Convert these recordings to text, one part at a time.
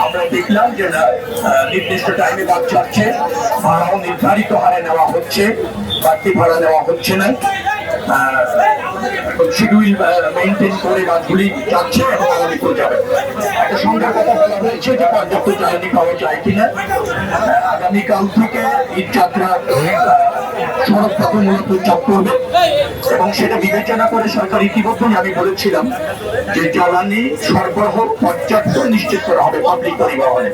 আমরা দেখলাম যে না নির্দিষ্ট টাইমে বাস যাচ্ছে, ভাড়াও নির্ধারিত হারে নেওয়া হচ্ছে, বাড়তি ভাড়া নেওয়া হচ্ছে না, শিডিউল মেনটেন করে বাসগুলি যাচ্ছে এবং আগামীতেও যাবে। একটা সংখ্যার কথা বলা হয়েছে যে পর্যাপ্ত জ্বালানি পাওয়া যায় কিনা। আগামীকাল থেকে ঈদ যাত্রা সড়ক পথে মূলত চাপ করবে এবং সেটা বিবেচনা করে সরকার ইতিমধ্যেই আমি বলেছিলাম যে জ্বালানি সরবরাহ পর্যাপ্ত নিশ্চিত করা হবে পাবলিক পরিবহনে,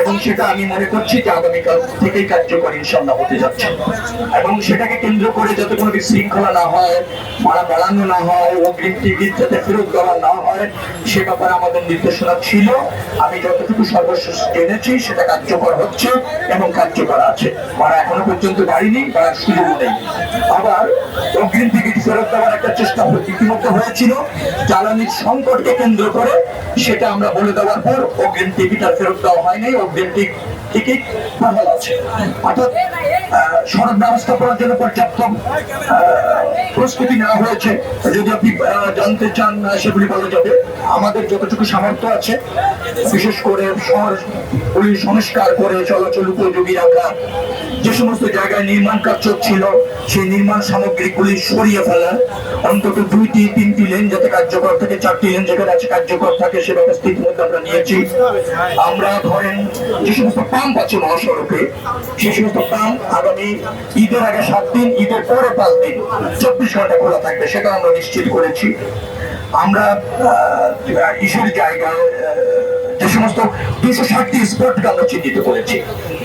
এবং সেটা আমি মনে করছি যে আগামীকাল থেকেই কার্যকর ইনশাল্লাহ হতে যাচ্ছে। এবং সেটাকে কেন্দ্র করে যাতে কোনো বিশৃঙ্খলা না হয়, ভাড়া বাড়ানো না হয়, অগ্রিম টিকিট যাতে ফেরত দেওয়া না হয়, সে ব্যাপারে আমাদের নির্দেশনা ছিল। আমি যতটুকু সর্বশেষ জেনেছি সেটা কার্যকর হচ্ছে এবং কার্যকর আছে। ভাড়া এখনো পর্যন্ত বাড়িনি, বাড়ার সুযোগ নেই। আবার অগ্রিম টিকিট ফেরত দেওয়ার একটা চেষ্টা ইতিমধ্যে হয়েছিল, জ্বালানির সংকটকে কেন্দ্র করে সেটা আমরা বলে দেওয়ার পর অগ্রিম টিকিট আর ফেরত দেওয়া হয়নি, অগ্রিম টিকিট বহাল আছে। অর্থাৎ সড়ক ব্যবস্থাপনার জন্য পর্যাপ্ত প্রস্তুতি নেওয়া হয়েছে। যদি আপনি জানতে চান সেগুলি বলা যাবে। আমাদের যতটুকু সামর্থ্য আছে, বিশেষ করে শহরগুলি সংস্কার করে চলাচল উপযোগী রাখা, যে সমস্ত জায়গায় নির্মাণ কাজ চলছিল সেই নির্মাণ সামগ্রীগুলি সরিয়ে ফেলা, অন্তত 2-3টি লেন যাতে কার্যকর থাকে, 4টি লেন যেখানে আছে কার্যকর থাকে সে ব্যবস্থা ইতিমধ্যে আমরা নিয়েছি। আমরা ধরেন যে সমস্ত পাম্প আছে মহাসড়কে, সেই সমস্ত পাম্প আগামী ঈদের আগে 7 দিন, ঈদের পরে 5 দিন 24 ঘন্টা খোলা থাকবে, সেটা আমরা নিশ্চিত করেছি। আমরা ইস্যুর জায়গায় যে সমস্ত 260টি স্পটকে আমরা চিহ্নিত করেছি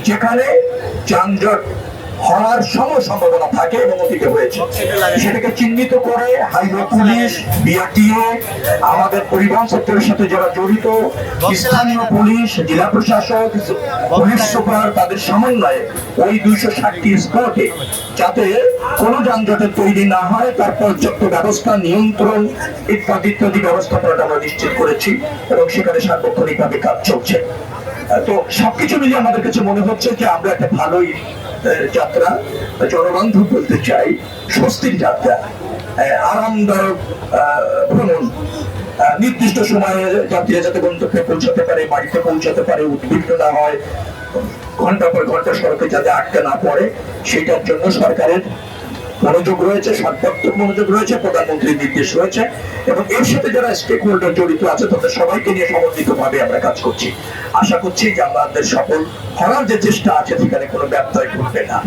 যেখানে যানজট হওয়ার সম্ভাবনা থাকে এবং অতীতে হয়েছে, সেটাকে চিহ্নিত করে হাইওয়ে পুলিশ, বিআরটিএ, আমাদের পরিবহন সেক্টরের সাথে যারা জড়িত স্থানীয় পুলিশ, জেলা প্রশাসক, পুলিশ সুপার, তাদের সমন্বয়ে ওই 260টি স্পটে যাতে কোনো যানজটের তৈরি না হয় তার পর্যাপ্ত ব্যবস্থা, নিয়ন্ত্রণ ইত্যাদি ব্যবস্থাপনাটা আমরা নিশ্চিত করেছি এবং সেখানে সার্বক্ষণিকভাবে কাজ চলছে। তো সবকিছু মিলিয়ে আমাদের কাছে মনে হচ্ছে যে আমরা একটা ভালোই যাত্রা, জনবান্ধব বলতে চাই, স্বস্তির যাত্রা, আরামদায়ক ভ্রমণ, নির্দিষ্ট সময়ে যাত্রীরা যাতে গন্তব্যে পৌঁছাতে পারে, বাড়িতে পৌঁছাতে পারে, উদ্বিগ্ন না হয়, ঘন্টা পর ঘন্টা সড়কে যাতে আটকে না পড়ে, সেটার জন্য সরকারের মনোযোগ রয়েছে, সর্বাত্মক মনোযোগ রয়েছে, প্রধানমন্ত্রীর নির্দেশ রয়েছে এবং এর সাথে যারা স্টেক হোল্ডার জড়িত আছে তাদের সবাইকে নিয়ে সমন্বিতভাবে আমরা কাজ করছি। আশা করছি যে আমাদের সফল হওয়ার যে চেষ্টা আছে সেখানে কোনো ব্যত্যয় ঘটবে না।